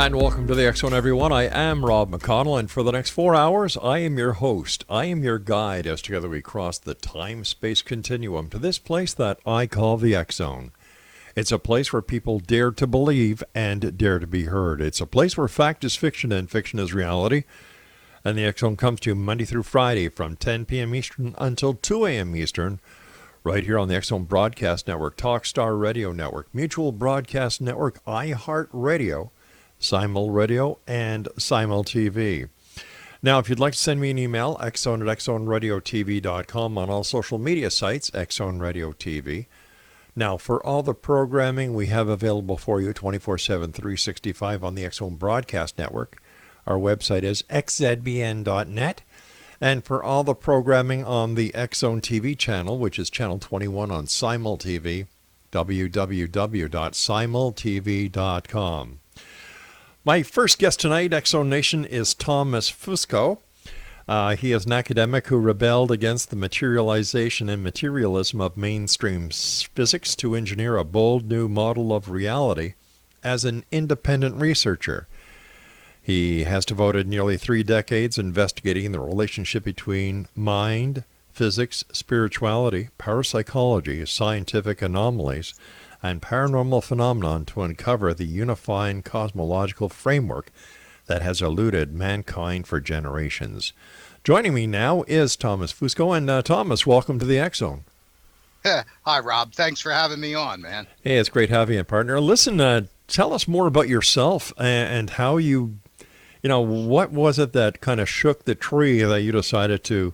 And welcome to the X Zone, everyone. I am Rob McConnell, and for the next 4 hours, I am your host. I am your guide as together we cross the time-space continuum to this place that I call the X Zone. It's a place where people dare to believe and dare to be heard. It's a place where fact is fiction and fiction is reality. And the X Zone comes to you Monday through Friday from 10 p.m. Eastern until 2 a.m. Eastern, right here on the X Zone Broadcast Network, Talkstar Radio Network, Mutual Broadcast Network, iHeartRadio, Simul Radio, and Simul TV. Now, if you'd like to send me an email, xzone@xzoneradiotv.com, on all social media sites, Xzone Radio TV. Now, for all the programming we have available for you 24/7, 365 on the X Zone Broadcast Network, our website is xzbn.net. And for all the programming on the X Zone TV channel, which is channel 21 on Simul TV, www.simultv.com. My first guest tonight, X Zone Nation, is Thomas Fusco. He is an academic who rebelled against the materialization and materialism of mainstream physics to engineer a bold new model of reality as an independent researcher. He has devoted nearly 3 decades investigating the relationship between mind, physics, spirituality, parapsychology, scientific anomalies, and paranormal phenomenon to uncover the unifying cosmological framework that has eluded mankind for generations. Joining me now is Thomas Fusco. And Thomas, welcome to the X Zone. Hi, Rob. Thanks for having me on, man. Hey, it's great having you, partner. Listen, tell us more about yourself and how what was it that kind of shook the tree that you decided to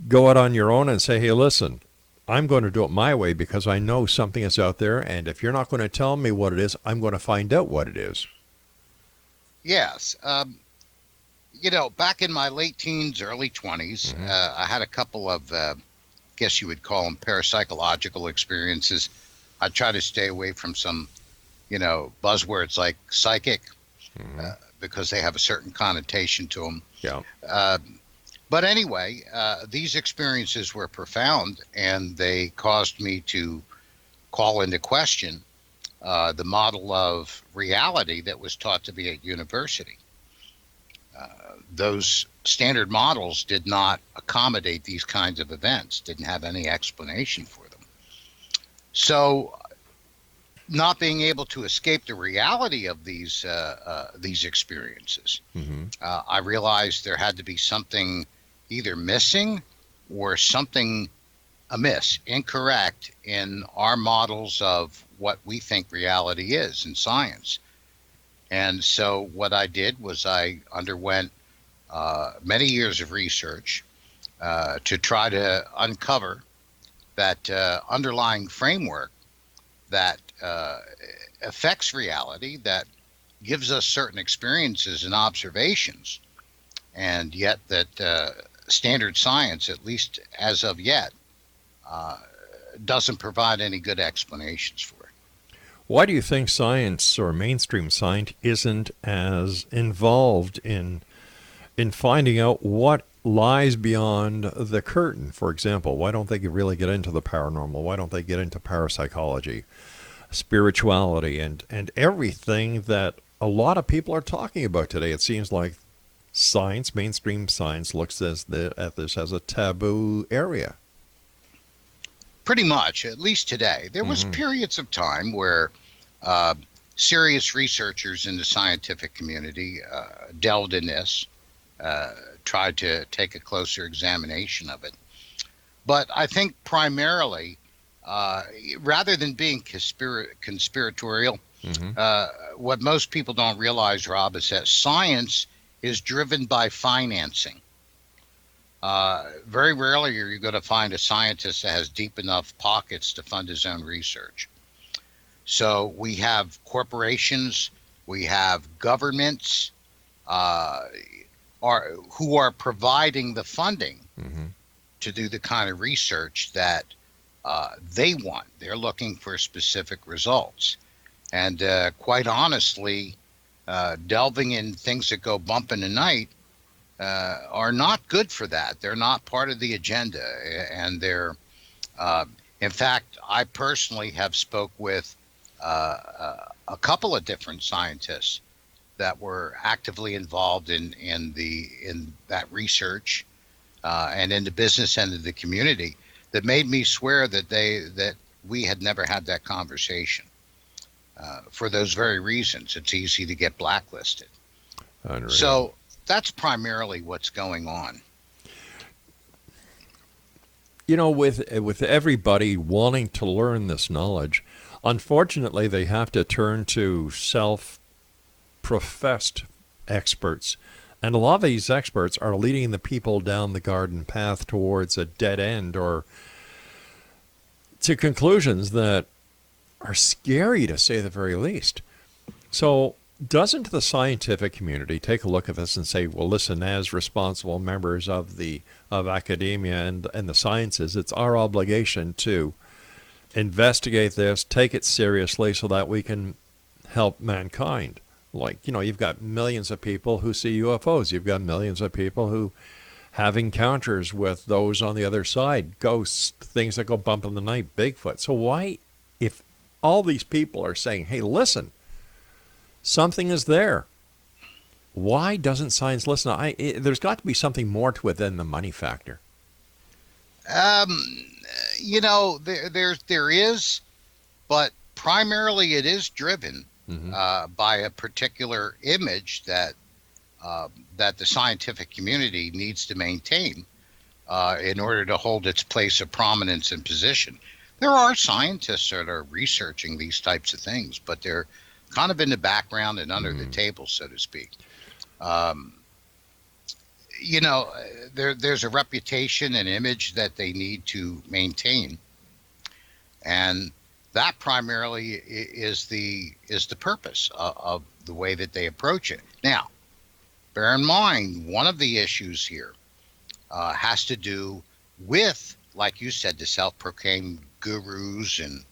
go out on your own and say, hey, listen, I'm going to do it my way because I know something is out there, and if you're not going to tell me what it is, I'm going to find out what it is. Yes. Back in my late teens, early 20s, I had a couple of, guess you would call them parapsychological experiences. I try to stay away from some, buzzwords like psychic, because they have a certain connotation to them. Yeah. But anyway, these experiences were profound, and they caused me to call into question the model of reality that was taught to be at university. Those standard models did not accommodate these kinds of events, didn't have any explanation for them. So, not being able to escape the reality of these experiences, I realized there had to be something either missing or something amiss, incorrect in our models of what we think reality is in science. And so what I did was I underwent many years of research to try to uncover that underlying framework that affects reality, that gives us certain experiences and observations, and yet that standard science, at least as of yet, doesn't provide any good explanations for it. Why do you think science or mainstream science isn't as involved in finding out what lies beyond the curtain? For example, why don't they really get into the paranormal? Why don't they get into parapsychology, spirituality, and everything that a lot of people are talking about today? It seems like science, mainstream science, looks at this as a taboo area. Pretty much, at least today. There was periods of time where serious researchers in the scientific community delved in this, tried to take a closer examination of it. But I think primarily, rather than being conspiratorial, what most people don't realize, Rob, is that science is driven by financing. Very rarely are you going to find a scientist that has deep enough pockets to fund his own research. So we have corporations, we have governments who are providing the funding to do the kind of research that they want. They're looking for specific results. And quite honestly, delving in things that go bump in the night are not good for that. They're not part of the agenda. And they're, in fact, I personally have spoke with a couple of different scientists that were actively involved in that research and in the business end of the community that made me swear that we had never had that conversation. For those very reasons, it's easy to get blacklisted. Unreal. So that's primarily what's going on. You know, with everybody wanting to learn this knowledge, unfortunately, they have to turn to self-professed experts. And a lot of these experts are leading the people down the garden path towards a dead end or to conclusions that are scary, to say the very least. So doesn't the scientific community take a look at this and say, well, listen, as responsible members of academia and the sciences, it's our obligation to investigate this, take it seriously so that we can help mankind. Like, you know, you've got millions of people who see UFOs. You've got millions of people who have encounters with those on the other side, ghosts, things that go bump in the night, Bigfoot. So why, if all these people are saying, hey, listen, something is there, why doesn't science listen? There's got to be something more to it than the money factor. You know, there is, but primarily it is driven by a particular image that the scientific community needs to maintain in order to hold its place of prominence and position. There are scientists that are researching these types of things, but they're kind of in the background and under the table, so to speak. You know, there's a reputation and image that they need to maintain, and that primarily is the purpose of the way that they approach it. Now, bear in mind, one of the issues here has to do with, like you said, the self-proclaimed gurus and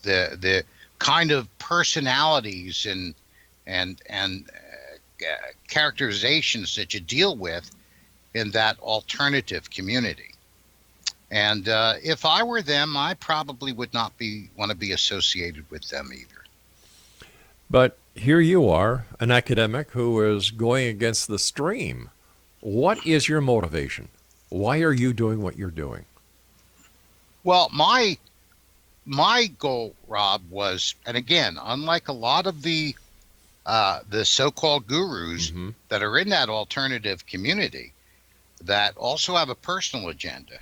the kind of personalities and characterizations that you deal with in that alternative community. And if I were them, I probably would not want to be associated with them either. But here you are, an academic who is going against the stream. What is your motivation? Why are you doing what you're doing? Well, my goal, Rob, was, and again, unlike a lot of the so-called gurus that are in that alternative community that also have a personal agenda,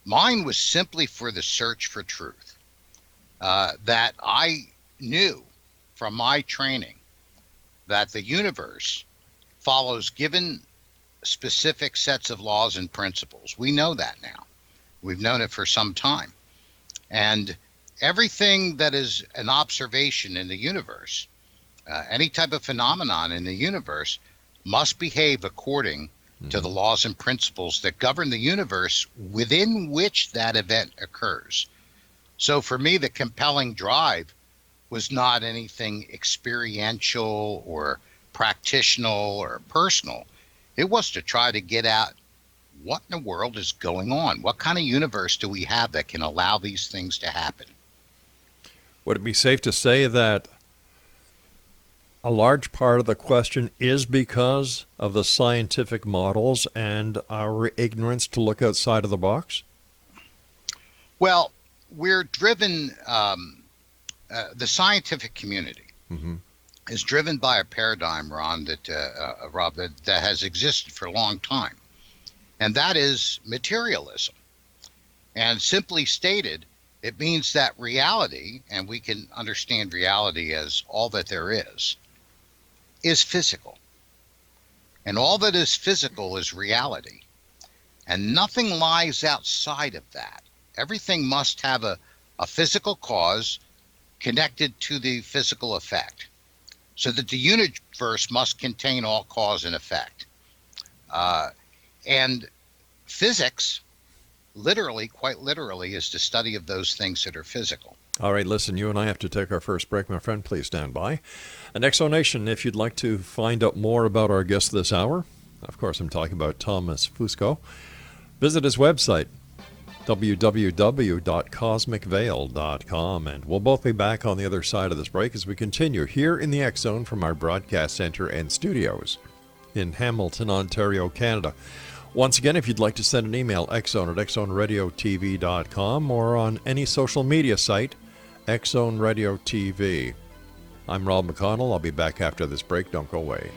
mine was simply for the search for truth. That I knew from my training that the universe follows given specific sets of laws and principles. We know that now. We've known it for some time. And everything that is an observation in the universe, any type of phenomenon in the universe, must behave according to the laws and principles that govern the universe within which that event occurs. So for me, the compelling drive was not anything experiential or practitional or personal. It was to try to get at what in the world is going on? What kind of universe do we have that can allow these things to happen? Would it be safe to say that a large part of the question is because of the scientific models and our ignorance to look outside of the box? Well, we're driven, the scientific community is driven by a paradigm, Rob, that has existed for a long time. And that is materialism. And simply stated, it means that reality, and we can understand reality as all that there is physical. And all that is physical is reality. And nothing lies outside of that. Everything must have a physical cause connected to the physical effect. So that the universe must contain all cause and effect. And physics, quite literally, is the study of those things that are physical. All right, listen, you and I have to take our first break, my friend. Please stand by. And Exonation, if you'd like to find out more about our guest this hour, of course I'm talking about Thomas Fusco, visit his website, www.cosmicveil.com. And we'll both be back on the other side of this break as we continue here in the X Zone from our broadcast center and studios in Hamilton, Ontario, Canada. Once again, if you'd like to send an email, xzone at xzoneradiotv.com, or on any social media site, Xzone Radio TV. I'm Rob McConnell. I'll be back after this break. Don't go away.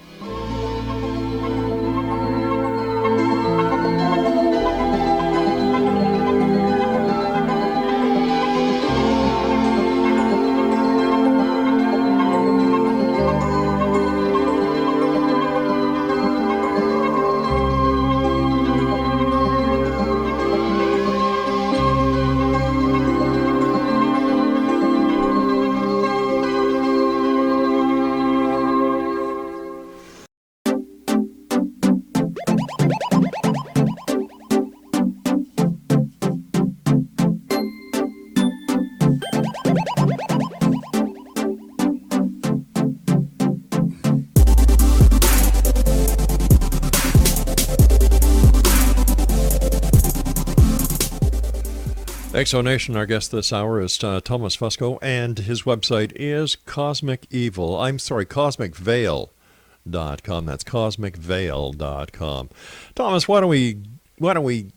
Exonation, our guest this hour is Thomas Fusco, and his website is cosmicveil.com. That's cosmicveil.com. Thomas, why don't we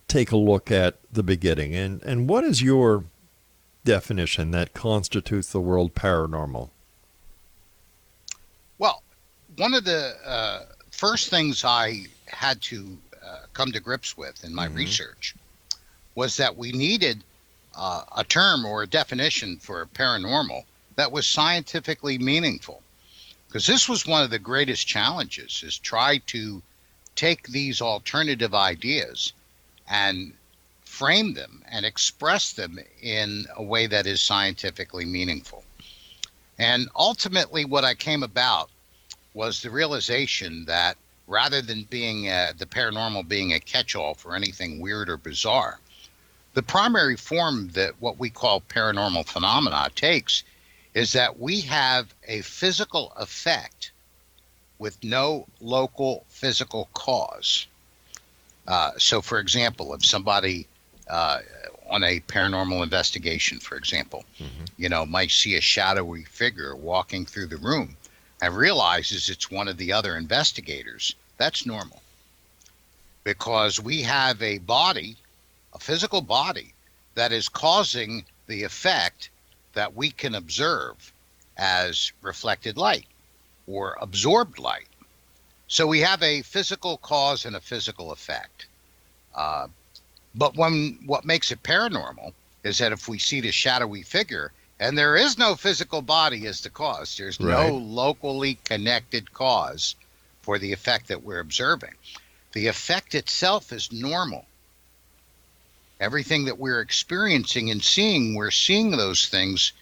take a look at the beginning, and what is your definition that constitutes the world paranormal? Well, one of the first things I had to come to grips with in my research was that we needed a term or a definition for paranormal that was scientifically meaningful. Because this was one of the greatest challenges, is try to take these alternative ideas and frame them and express them in a way that is scientifically meaningful. And ultimately what I came about was the realization that rather than being the paranormal being a catch-all for anything weird or bizarre, the primary form that what we call paranormal phenomena takes is that we have a physical effect with no local physical cause. So, for example, if somebody on a paranormal investigation, for example, might see a shadowy figure walking through the room and realizes it's one of the other investigators, that's normal. Because we have a body, a physical body, that is causing the effect that we can observe as reflected light or absorbed light. So we have a physical cause and a physical effect. But what makes it paranormal is that if we see the shadowy figure and there is no physical body as the cause, there's no locally connected cause for the effect that we're observing. The effect itself is normal. Everything that we're experiencing and seeing, we're seeing those things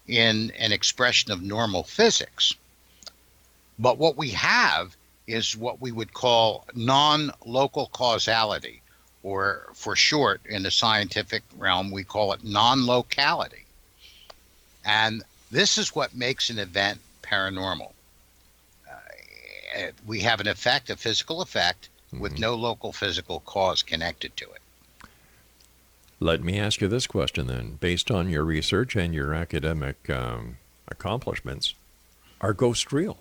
in an expression of normal physics. But what we have is what we would call non-local causality, or for short, in the scientific realm, we call it non-locality. And this is what makes an event paranormal. We have an effect, a physical effect, with no local physical cause connected to it. Let me ask you this question then. Based on your research and your academic accomplishments, are ghosts real?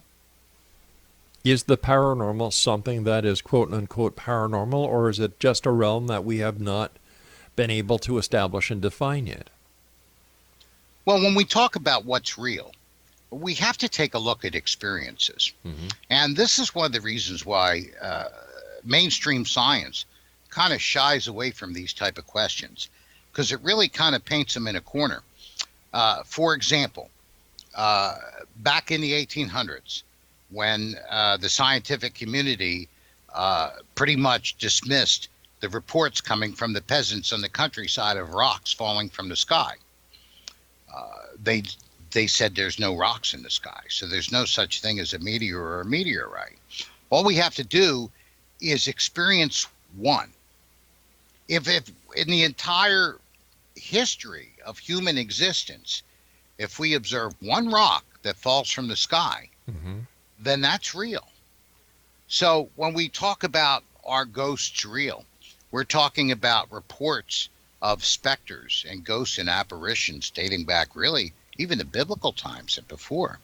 Is the paranormal something that is quote-unquote paranormal, or is it just a realm that we have not been able to establish and define yet? Well, when we talk about what's real, we have to take a look at experiences. And this is one of the reasons why mainstream science kind of shies away from these type of questions, because it really kind of paints them in a corner. For example, back in the 1800s, when the scientific community pretty much dismissed the reports coming from the peasants on the countryside of rocks falling from the sky, they said there's no rocks in the sky, so there's no such thing as a meteor or a meteorite. All we have to do is experience one. If in the entire history of human existence, if we observe one rock that falls from the sky, then that's real. So when we talk about are ghosts real, We're talking about reports of specters and ghosts and apparitions dating back really even to biblical times and before.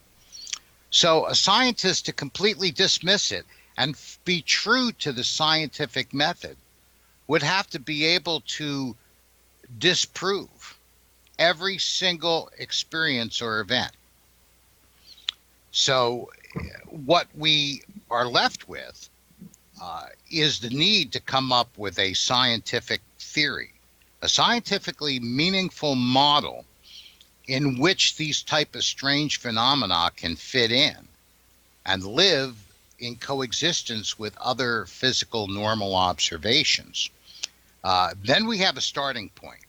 So a scientist to completely dismiss it and be true to the scientific method would have to be able to disprove every single experience or event. So what we are left with is the need to come up with a scientific theory, a scientifically meaningful model in which these type of strange phenomena can fit in and live in coexistence with other physical normal observations. Then we have a starting point.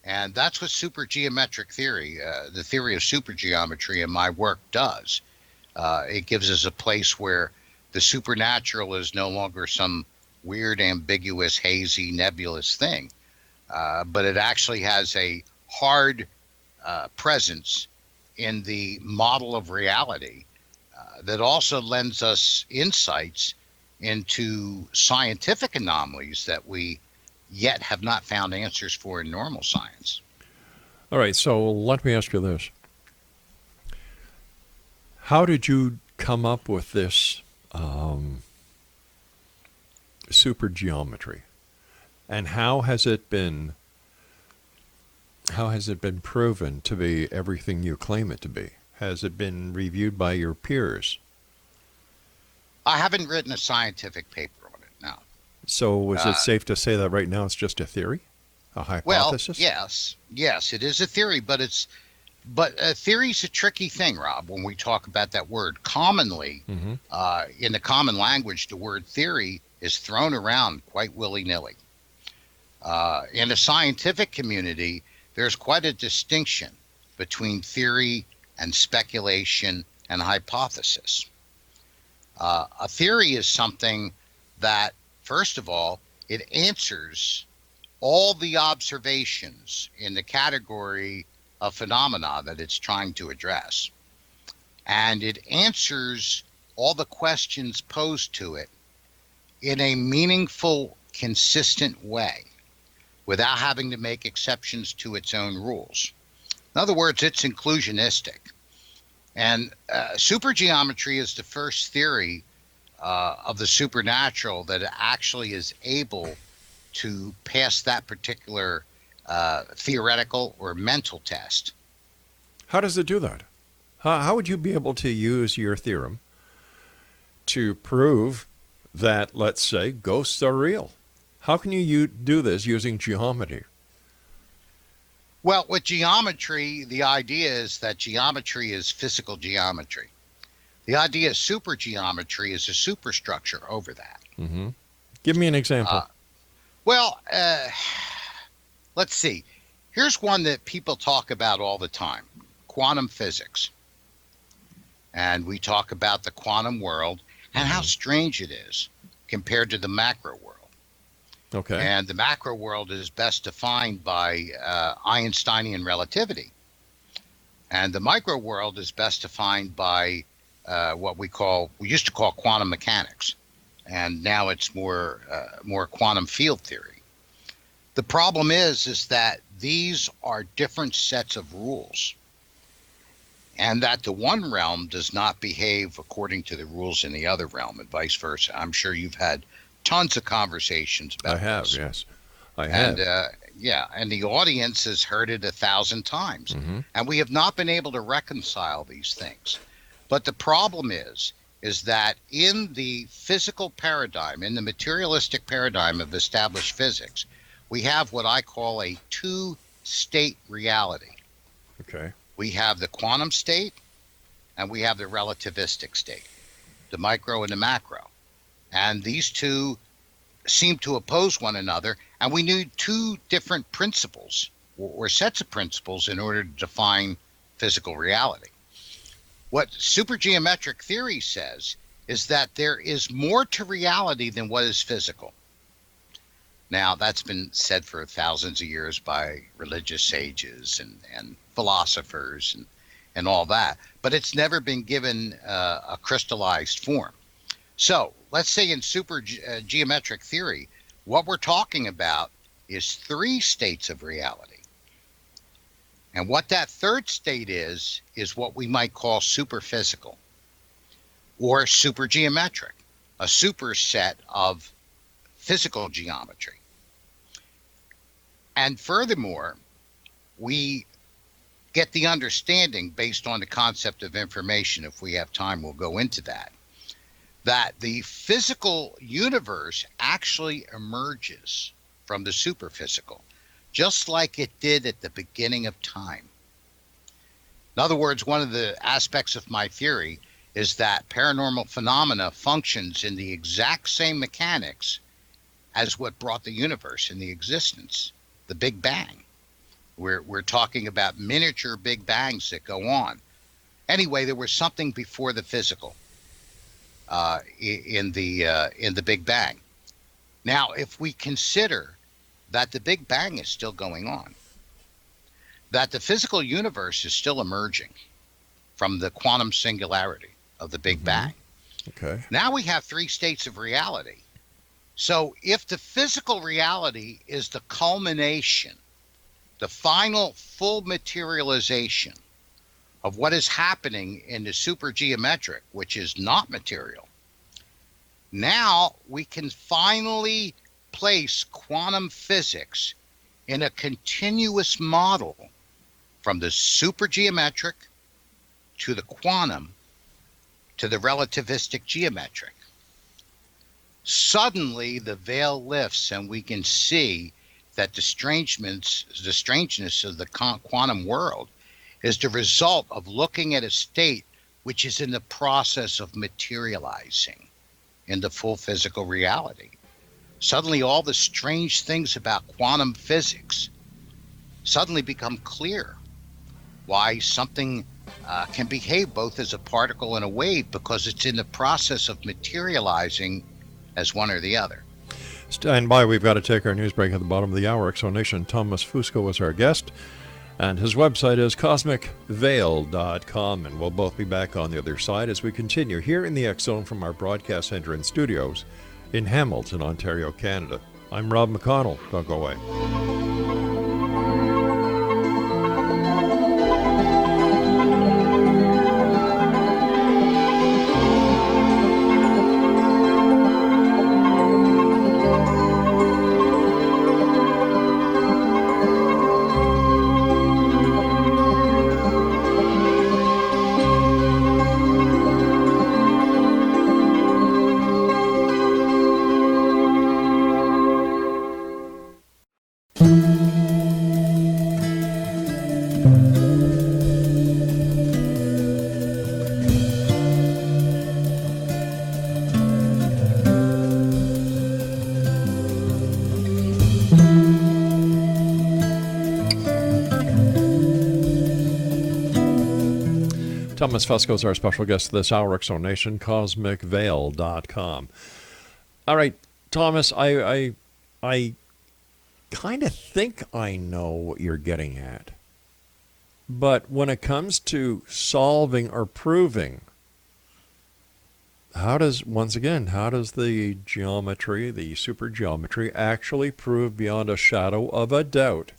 And that's what supergeometric theory, the theory of supergeometry in my work does. It gives us a place where the supernatural is no longer some weird, ambiguous, hazy, nebulous thing, but it actually has a hard presence in the model of reality that also lends us insights into scientific anomalies that we yet have not found answers for in normal science. All right, so let me ask you this. How did you come up with this supergeometry? And how has it been proven to be everything you claim it to be? Has it been reviewed by your peers? I haven't written a scientific paper on it, no. So is it safe to say that right now it's just a theory, a hypothesis? Well, yes, it is a theory, but a theory's a tricky thing, Rob. When we talk about that word, commonly in the common language, the word theory is thrown around quite willy-nilly. In the scientific community, there's quite a distinction between theory and speculation and hypothesis. A theory is something that, first of all, it answers all the observations in the category of phenomena that it's trying to address. And it answers all the questions posed to it in a meaningful, consistent way without having to make exceptions to its own rules. In other words, it's inclusionistic. And supergeometry is the first theory of the supernatural that actually is able to pass that particular theoretical or mental test. How does it do that? How would you be able to use your theorem to prove that, let's say, ghosts are real? How can you do this using geometry? Well, with geometry, the idea is that geometry is physical geometry. The idea of supergeometry is a superstructure over that. Mm-hmm. Give me an example. Let's see. Here's one that people talk about all the time, quantum physics. And we talk about the quantum world and how strange it is compared to the macro world. Okay. And the macro world is best defined by Einsteinian relativity. And the micro world is best defined by what we used to call quantum mechanics. And now it's more quantum field theory. The problem is that these are different sets of rules. And that the one realm does not behave according to the rules in the other realm and vice versa. I'm sure you've had tons of conversations about this. I have, yes. I have. And and the audience has heard it 1,000 times. Mm-hmm. And we have not been able to reconcile these things. But the problem is that in the physical paradigm, in the materialistic paradigm of established physics, we have what I call a two-state reality. Okay. We have the quantum state and we have the relativistic state, the micro and the macro. And these two seem to oppose one another, and we need two different principles or sets of principles in order to define physical reality. What supergeometric theory says is that there is more to reality than what is physical. Now, that's been said for thousands of years by religious sages and philosophers and all that, but it's never been given a crystallized form. So let's say in supergeometric theory, What we're talking about is three states of reality. And what that third state is what we might call superphysical or supergeometric, a superset of physical geometry. And furthermore, we get the understanding based on the concept of information. If we have time, we'll go into that the physical universe actually emerges from the superphysical, just like it did at the beginning of time. In other words, one of the aspects of my theory is that paranormal phenomena functions in the exact same mechanics as what brought the universe into existence, the Big Bang. We're talking about miniature Big Bangs that go on. Anyway, there was something before the physical in the Big Bang. Now, if we consider that the Big Bang is still going on, that the physical universe is still emerging from the quantum singularity of the Big Bang. Okay. Now we have three states of reality. So if the physical reality is the culmination, the final full materialization of what is happening in the supergeometric, which is not material, now we can finally place quantum physics in a continuous model from the supergeometric to the quantum to the relativistic geometric. Suddenly the veil lifts and we can see that the strangeness of the quantum world is the result of looking at a state which is in the process of materializing into full physical reality. Suddenly all the strange things about quantum physics suddenly become clear. Why something can behave both as a particle and a wave, because it's in the process of materializing as one or the other. Stand by. We've got to take our news break at the bottom of the hour. Exonation. Thomas Fusco is our guest, and his website is cosmicveil.com, and we'll both be back on the other side as we continue here in the X Zone from our broadcast center and studios in Hamilton, Ontario, Canada. I'm Rob McConnell. Don't go away. Thomas Fusco is our special guest this hour, Exonation, cosmicveil.com. All right, Thomas, I kind of think I know what you're getting at. But when it comes to solving or proving, how does the geometry, the supergeometry, actually prove beyond a shadow of a doubt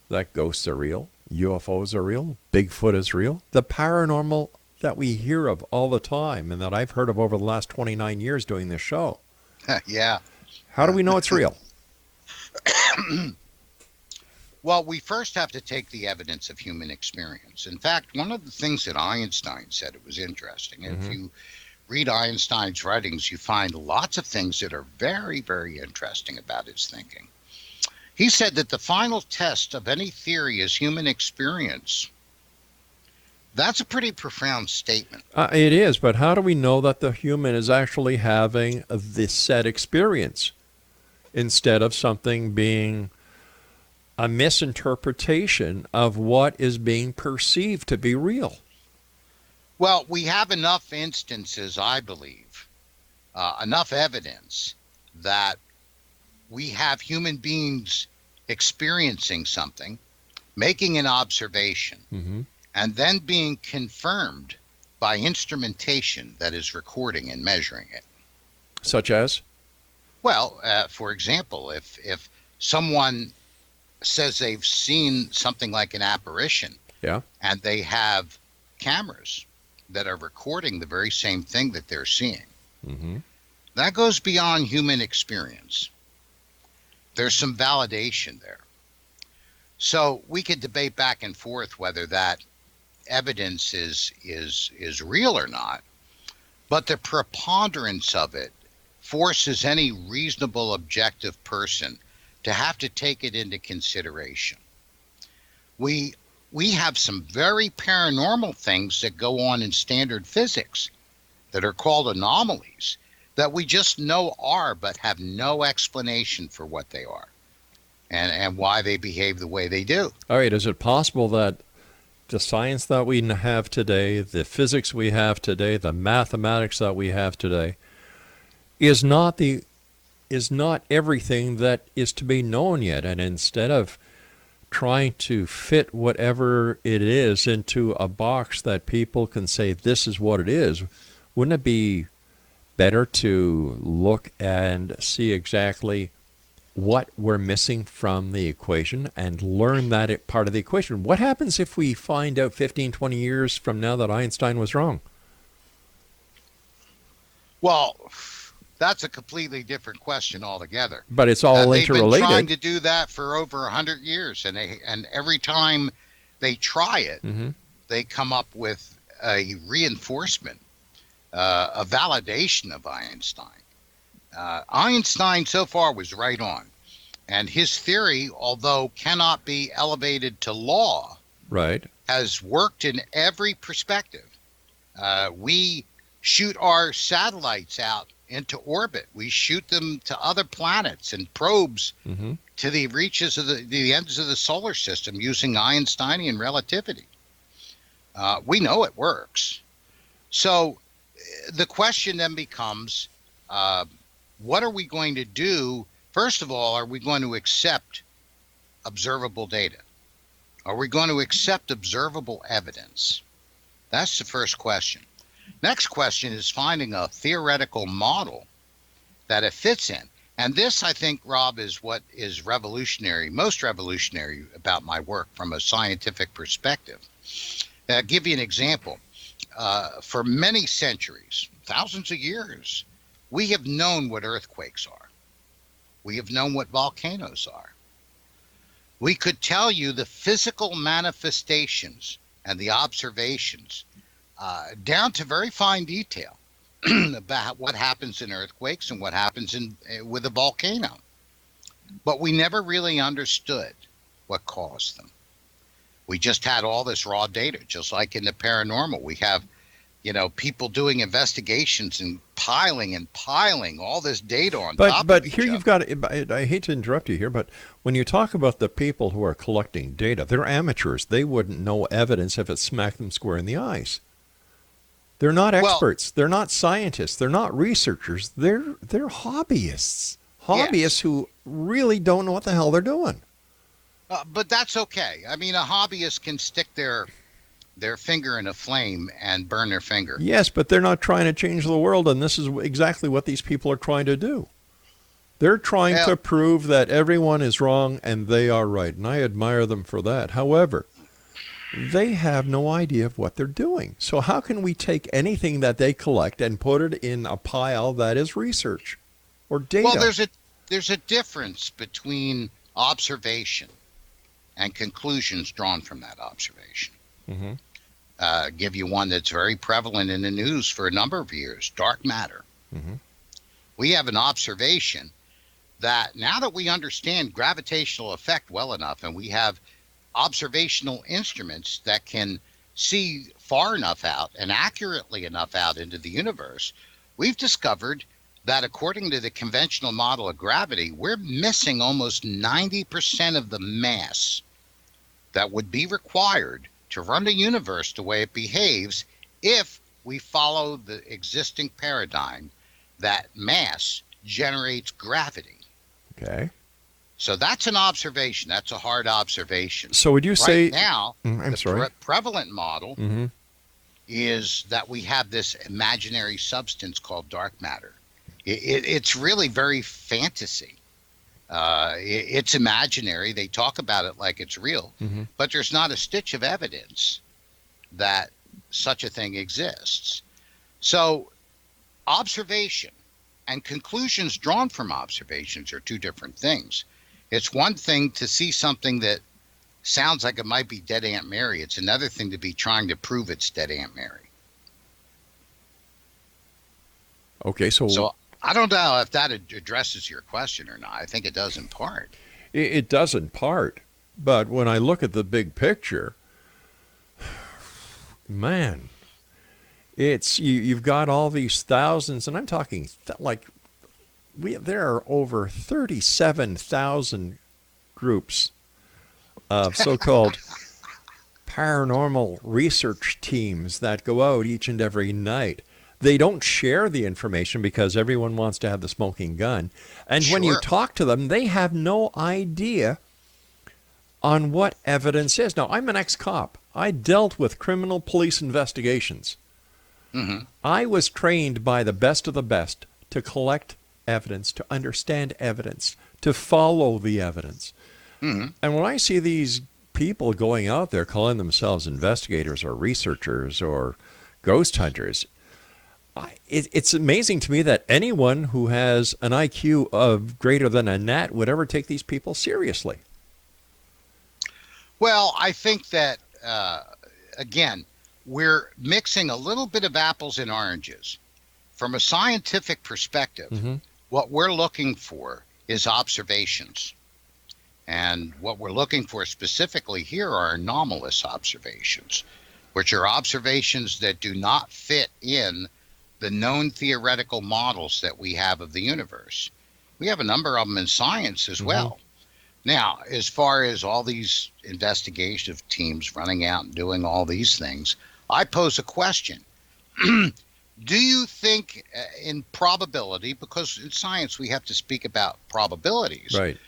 that ghosts are real, UFOs are real, Bigfoot is real, the paranormal that we hear of all the time and that I've heard of over the last 29 years doing this show? Yeah. How do we know it's real? Well, we first have to take the evidence of human experience. In fact, one of the things that Einstein said, it was interesting. If you read Einstein's writings, you find lots of things that are very, very interesting about his thinking. He said that the final test of any theory is human experience. That's a pretty profound statement. It is, but how do we know that the human is actually having this said experience instead of something being a misinterpretation of what is being perceived to be real? Well, we have enough instances, I believe, enough evidence that we have human beings experiencing something, making an observation, and then being confirmed by instrumentation that is recording and measuring it. Such as? Well, for example, if someone says they've seen something like an apparition, Yeah. and they have cameras that are recording the very same thing that they're seeing, Mm-hmm. that goes beyond human experience. There's some validation there. So we could debate back and forth whether that evidence is real or not, but the preponderance of it forces any reasonable objective person to have to take it into consideration. We have some very paranormal things that go on in standard physics that are called anomalies that we just know are, but have no explanation for what they are and why they behave the way they do. All right. Is it possible that the science that we have today, the physics we have today, the mathematics that we have today, is not everything that is to be known yet? And instead of trying to fit whatever it is into a box that people can say this is what it is, wouldn't it be better to look and see exactly what we're missing from the equation and learn that part of the equation? What happens if we find out 15, 20 years from now that Einstein was wrong? Well, that's a completely different question altogether. But it's all interrelated. They've been trying to do that for over 100 years, and every time they try it, Mm-hmm. they come up with a reinforcement, a validation of Einstein. Einstein so far was right on, and his theory, although cannot be elevated to law, Right. has worked in every perspective. We shoot our satellites out into orbit. We shoot them to other planets and probes Mm-hmm. to the reaches of the ends of the solar system using Einsteinian relativity. We know it works. So the question then becomes, what are we going to do? First of all, are we going to accept observable data? Are we going to accept observable evidence? That's the first question. Next question is finding a theoretical model that it fits in. And this, I think, Rob, is what is revolutionary, most revolutionary about my work from a scientific perspective. I'll give you an example. For many centuries, thousands of years, we have known what earthquakes are. We have known what volcanoes are. We could tell you the physical manifestations and the observations down to very fine detail about what happens in earthquakes and what happens with a volcano. But we never really understood what caused them. We just had all this raw data, just like in the paranormal. We have, people doing investigations and piling all this data on top of each other. But here you've got, I hate to interrupt you here, but when you talk about the people who are collecting data, they're amateurs. They wouldn't know evidence if it smacked them square in the eyes. They're not experts. They're not scientists. They're not researchers. They're hobbyists. Hobbyists who really don't know what the hell they're doing. But that's okay. I mean, a hobbyist can stick their finger in a flame and burn their finger. Yes, but they're not trying to change the world, and this is exactly what these people are trying to do. They're trying to prove that everyone is wrong and they are right, and I admire them for that. However, they have no idea of what they're doing. So how can we take anything that they collect and put it in a pile that is research or data? Well, there's a difference between observation and conclusions drawn from that observation. Mm-hmm. Give you one that's very prevalent in the news for a number of years: dark matter. Mm-hmm. We have an observation that now that we understand gravitational effect well enough, and we have observational instruments that can see far enough out and accurately enough out into the universe, we've discovered that according to the conventional model of gravity, we're missing almost 90% of the mass that would be required to run the universe the way it behaves if we follow the existing paradigm that mass generates gravity. Okay. So that's an observation. That's a hard observation. So would you say... Right now, the prevalent model Mm-hmm. is that we have this imaginary substance called dark matter. It's really very fantasy. It's imaginary. They talk about it like it's real, but there's not a stitch of evidence that such a thing exists. So observation and conclusions drawn from observations are two different things. It's one thing to see something that sounds like it might be dead Aunt Mary. It's another thing to be trying to prove it's dead Aunt Mary. Okay, so I don't know if that addresses your question or not. I think it does in part. it does in part, but when I look at the big picture, man, it's you've got all these thousands, and I'm talking there are over 37,000 groups of so-called paranormal research teams that go out each and every night. They don't share the information because everyone wants to have the smoking gun. And when you talk to them, they have no idea on what evidence is. Now, I'm an ex-cop. I dealt with criminal police investigations. I was trained by the best of the best to collect evidence, to understand evidence, to follow the evidence. And when I see these people going out there calling themselves investigators or researchers or ghost hunters, it's amazing to me that anyone who has an IQ of greater than a gnat would ever take these people seriously. Well, I think that, again, we're mixing a little bit of apples and oranges. From a scientific perspective, what we're looking for is observations. And what we're looking for specifically here are anomalous observations, which are observations that do not fit in the known theoretical models that we have of the universe. We have a number of them in science as well. Now, as far as all these investigative teams running out and doing all these things, I pose a question. Do you think in probability, because in science we have to speak about probabilities, right?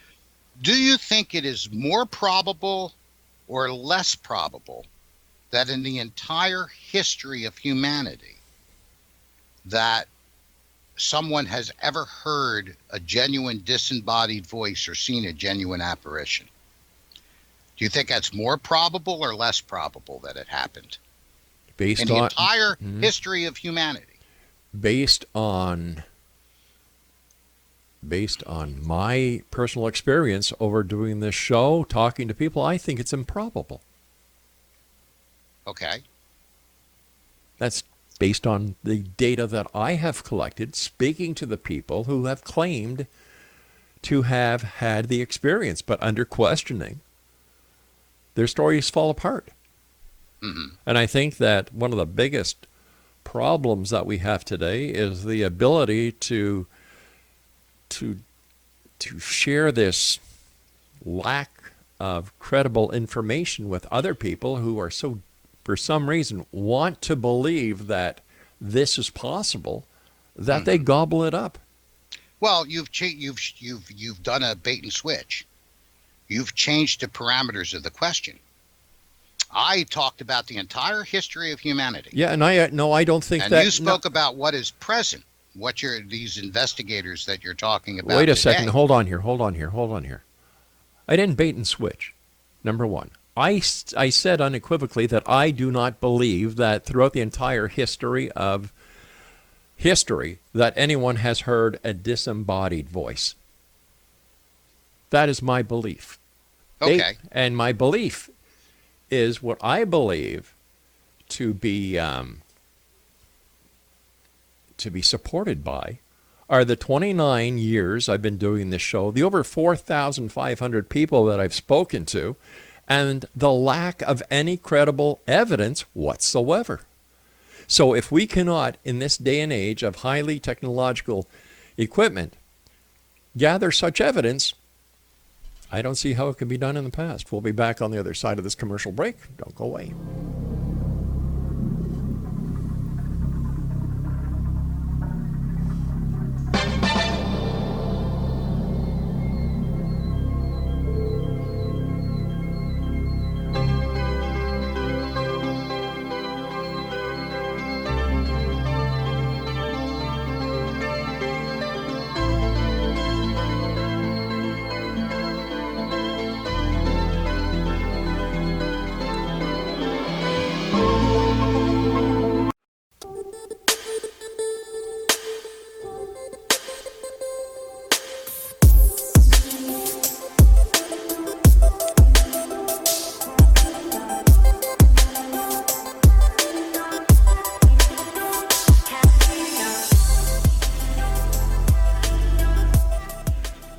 Do you think it is more probable or less probable that in the entire history of humanity that someone has ever heard a genuine disembodied voice or seen a genuine apparition? Do you think that's more probable or less probable that it happened Based in the on entire history of humanity? Based on my personal experience over doing this show, talking to people, I think it's improbable. Okay. That's based on the data that I have collected, speaking to the people who have claimed to have had the experience, but under questioning, their stories fall apart. And I think that one of the biggest problems that we have today is the ability to share this lack of credible information with other people who are so, for some reason, want to believe that this is possible, that they gobble it up. Well, you've done a bait and switch. You've changed the parameters of the question. I talked about the entire history of humanity. Yeah, and I don't think and that. And you spoke about what is present. What these investigators that you're talking about. Wait a today. second. Hold on here. I didn't bait and switch. Number one, I said unequivocally that I do not believe that throughout the entire history that anyone has heard a disembodied voice. That is my belief. Okay. And my belief is what I believe to be supported by are the 29 years I've been doing this show, the over 4,500 people that I've spoken to, and the lack of any credible evidence whatsoever. So if we cannot, in this day and age of highly technological equipment, gather such evidence, I don't see how it could be done in the past. We'll be back on the other side of this commercial break. Don't go away.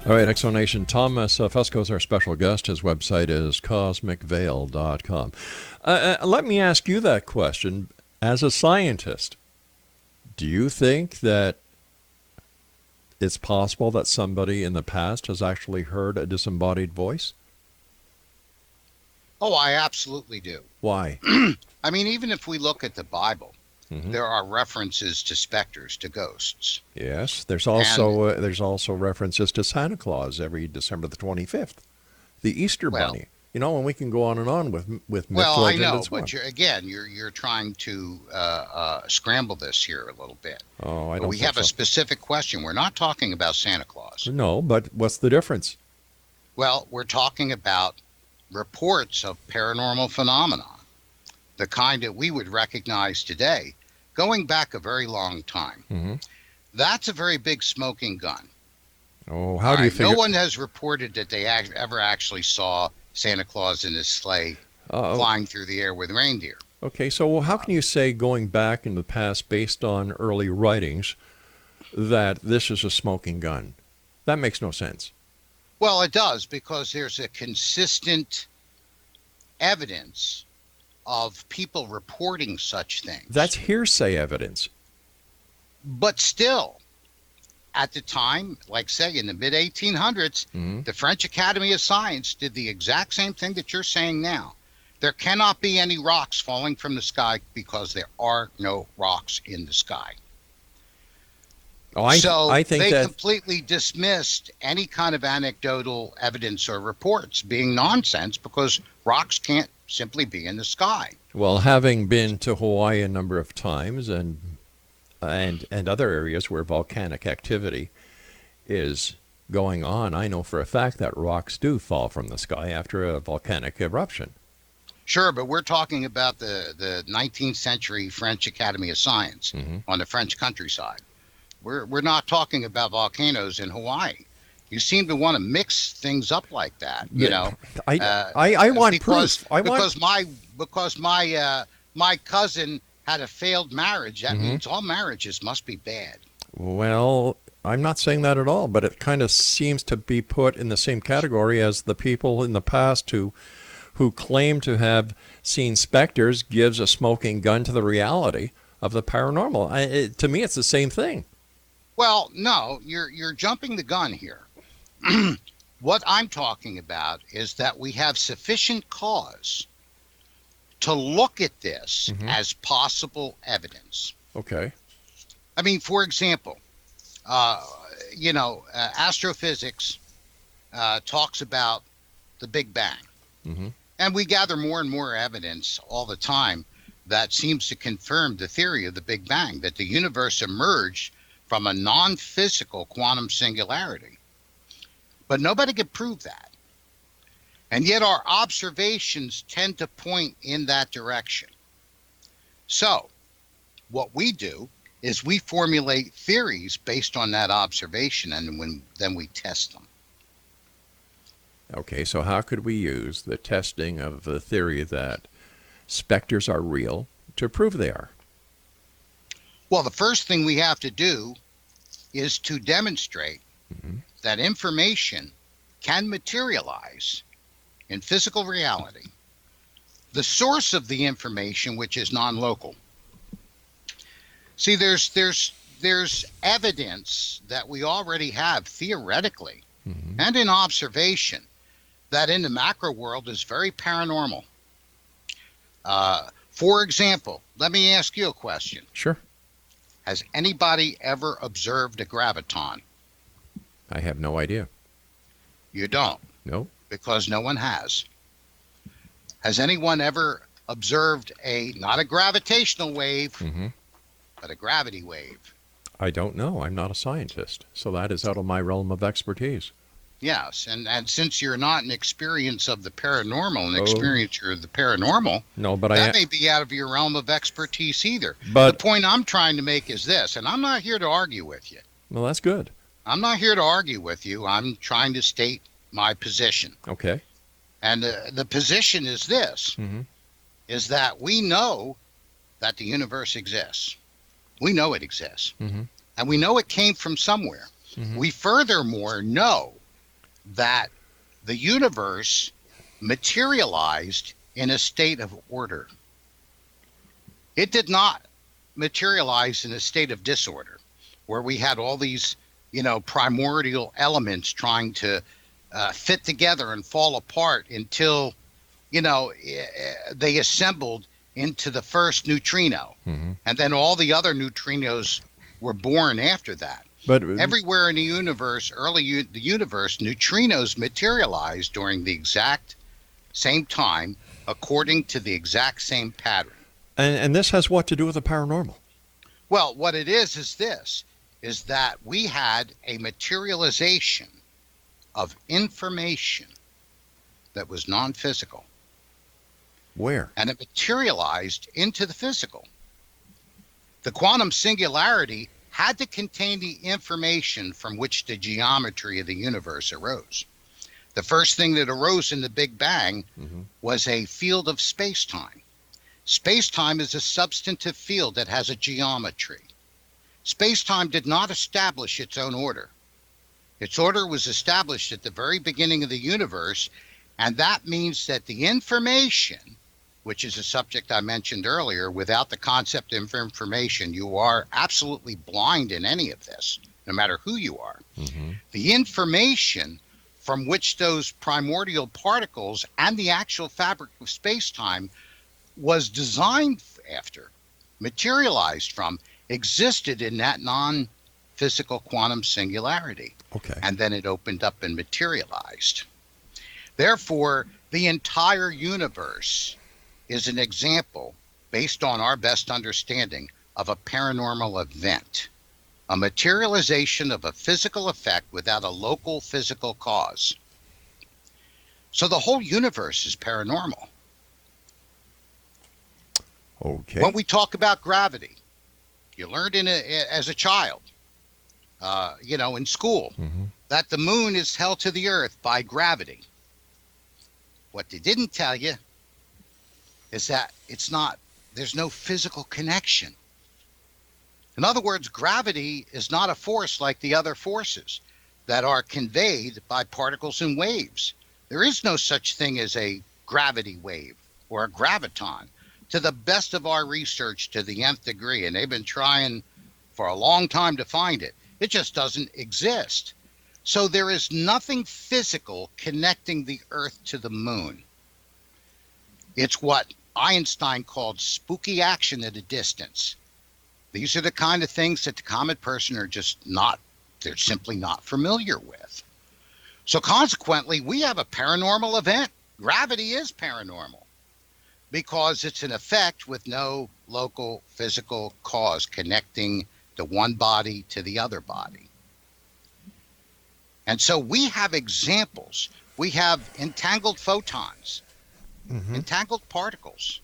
All right, Exonation. Thomas Fusco is our special guest. His website is cosmicveil.com. Let me ask you that question. As a scientist, do you think that it's possible that somebody in the past has actually heard a disembodied voice? Oh, I absolutely do. Why? I mean, even if we look at the Bible, Mm-hmm. there are references to specters, to ghosts. Yes, there's also references to Santa Claus every December the 25th, the Easter Bunny. You know, and we can go on and on with myth, Well, I legend, know, and so on. but you're trying to scramble this here a little bit. Oh, I But don't. we think have a so. specific question. We're not talking about Santa Claus. No, but what's the difference? Well, we're talking about reports of paranormal phenomena, the kind that we would recognize today, going back a very long time. Mm-hmm. That's a very big smoking gun. Oh, how do you figure? No one has reported that they ever actually saw Santa Claus in his sleigh flying through the air with reindeer. Okay, so how can you say going back in the past based on early writings that this is a smoking gun? That makes no sense. Well, it does, because there's a consistent evidence of people reporting such things. That's hearsay evidence. But still, at the time, like say in the mid 1800s, Mm-hmm. the French Academy of Science did the exact same thing that you're saying now. There cannot be any rocks falling from the sky because there are no rocks in the sky. Oh, I think they that completely dismissed any kind of anecdotal evidence or reports being nonsense, because rocks can't simply be in the sky. Well, having been to Hawaii a number of times and other areas where volcanic activity is going on, I know for a fact that rocks do fall from the sky after a volcanic eruption. Sure, but we're talking about the 19th century French Academy of Science on the French countryside. We're not talking about volcanoes in Hawaii. You seem to want to mix things up like that, you know. I want proof. Because my cousin had a failed marriage. That means all marriages must be bad. Well, I'm not saying that at all, but it kind of seems to be put in the same category as the people in the past who claim to have seen specters gives a smoking gun to the reality of the paranormal. To me, it's the same thing. Well, no, you're jumping the gun here. What I'm talking about is that we have sufficient cause to look at this as possible evidence. Okay. I mean, for example, astrophysics talks about the Big Bang. And we gather more and more evidence all the time that seems to confirm the theory of the Big Bang, that the universe emerged from a non-physical quantum singularity. But nobody could prove that. And yet our observations tend to point in that direction. So what we do is we formulate theories based on that observation, and then we test them. Okay, so how could we use the testing of the theory that specters are real to prove they are? Well, the first thing we have to do is to demonstrate that information can materialize in physical reality. The source of the information, which is non-local. See, there's evidence that we already have theoretically and in observation that in the macro world is very paranormal. For example, let me ask you a question. Sure. Has anybody ever observed a graviton? I have no idea. You don't? No. Because no one has. Has anyone ever observed not a gravitational wave, but a gravity wave? I don't know. I'm not a scientist, so that is out of my realm of expertise. Yes, and since you're not an experience of the paranormal, an experiencer of the paranormal, that may be out of your realm of expertise either. But the point I'm trying to make is this, and I'm not here to argue with you. Well, that's good. I'm not here to argue with you. I'm trying to state my position. Okay. And the position is this, is that we know that the universe exists. We know it exists. And we know it came from somewhere. We furthermore know that the universe materialized in a state of order. It did not materialize in a state of disorder, where we had all these, primordial elements trying to fit together and fall apart until, they assembled into the first neutrino. Mm-hmm. And then all the other neutrinos were born after that. But Everywhere in the universe, the universe, neutrinos materialized during the exact same time, according to the exact same pattern. and this has what to do with the paranormal? Well, what it is this, is that we had a materialization of information that was non-physical. Where? And it materialized into the physical. The quantum singularity had to contain the information from which the geometry of the universe arose. The first thing that arose in the Big Bang was a field of space-time. Space-time is a substantive field that has a geometry. Space-time did not establish its own order. Its order was established at the very beginning of the universe, and that means that the information, which is a subject I mentioned earlier, without the concept of information, you are absolutely blind in any of this, no matter who you are. Mm-hmm. The information from which those primordial particles and the actual fabric of space-time was designed after, materialized from, existed in that non-physical quantum singularity. Okay. And then it opened up and materialized. Therefore, the entire universe is an example, based on our best understanding, of a paranormal event, a materialization of a physical effect without a local physical cause. So the whole universe is paranormal. Okay. When we talk about gravity, you learned as a child, in school, that the moon is held to the earth by gravity. What they didn't tell you is that there's no physical connection. In other words, gravity is not a force like the other forces that are conveyed by particles and waves. There is no such thing as a gravity wave or a graviton, to the best of our research, to the nth degree, and they've been trying for a long time to find it. It just doesn't exist. So there is nothing physical connecting the Earth to the moon. It's what Einstein called spooky action at a distance. These are the kind of things that the common person they're simply not familiar with. So consequently, we have a paranormal event. Gravity is paranormal because it's an effect with no local physical cause connecting the one body to the other body. And so we have examples. We have entangled photons, entangled particles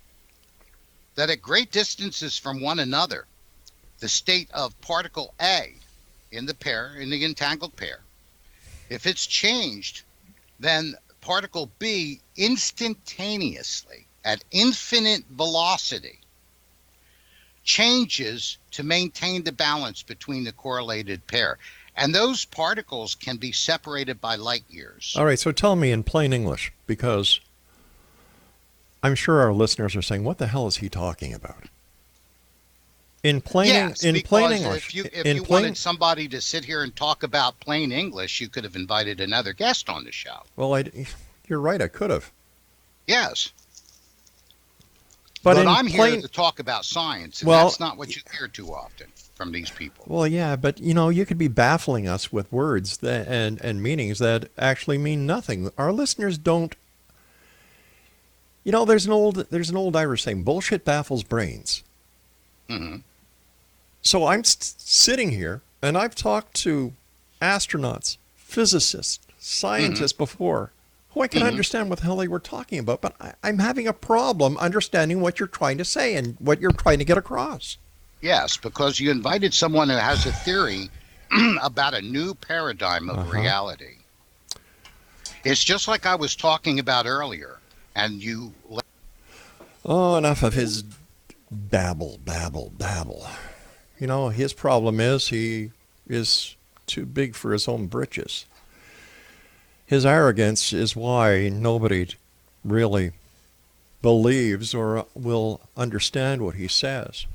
that at great distances from one another, the state of particle A in the entangled pair, if it's changed, then particle B instantaneously at infinite velocity changes to maintain the balance between the correlated pair. And those particles can be separated by light years. All right, so tell me in plain English, because I'm sure our listeners are saying, what the hell is he talking about? In plain English. If you wanted somebody to sit here and talk about plain English, you could have invited another guest on the show. Well, you're right, I could have. Yes. But I'm here to talk about science, and that's not what you hear too often from these people. Well, yeah, but you could be baffling us with words and meanings that actually mean nothing. Our listeners don't. There's an old Irish saying, bullshit baffles brains. Mm-hmm. So I'm sitting here, and I've talked to astronauts, physicists, scientists before, who I can understand what the hell they were talking about, but I'm having a problem understanding what you're trying to say and what you're trying to get across. Yes, because you invited someone who has a theory about a new paradigm of reality. It's just like I was talking about earlier, and you... Oh, enough of his babble. His problem is he is too big for his own britches. His arrogance is why nobody really believes or will understand what he says.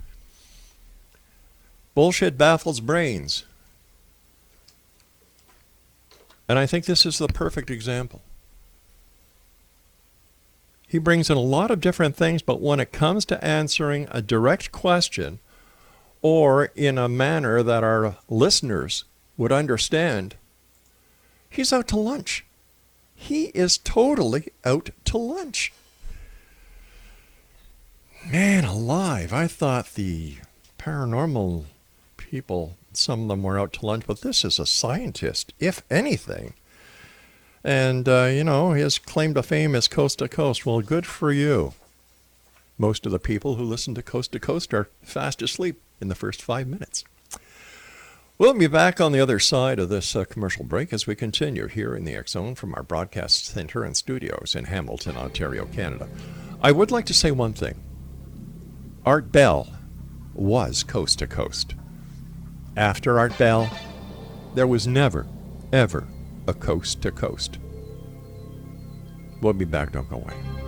Bullshit baffles brains. And I think this is the perfect example. He brings in a lot of different things, but when it comes to answering a direct question or in a manner that our listeners would understand, he's out to lunch. He is totally out to lunch. Man alive, I thought the paranormal people, some of them were out to lunch, but this is a scientist, if anything. And, his claim to fame is coast to coast. Well, good for you. Most of the people who listen to Coast are fast asleep in the first 5 minutes. We'll be back on the other side of this commercial break as we continue here in the X Zone from our broadcast center and studios in Hamilton, Ontario, Canada. I would like to say one thing. Art Bell was coast to coast. After Art Bell, there was never, ever a coast to coast. We'll be back, don't go away.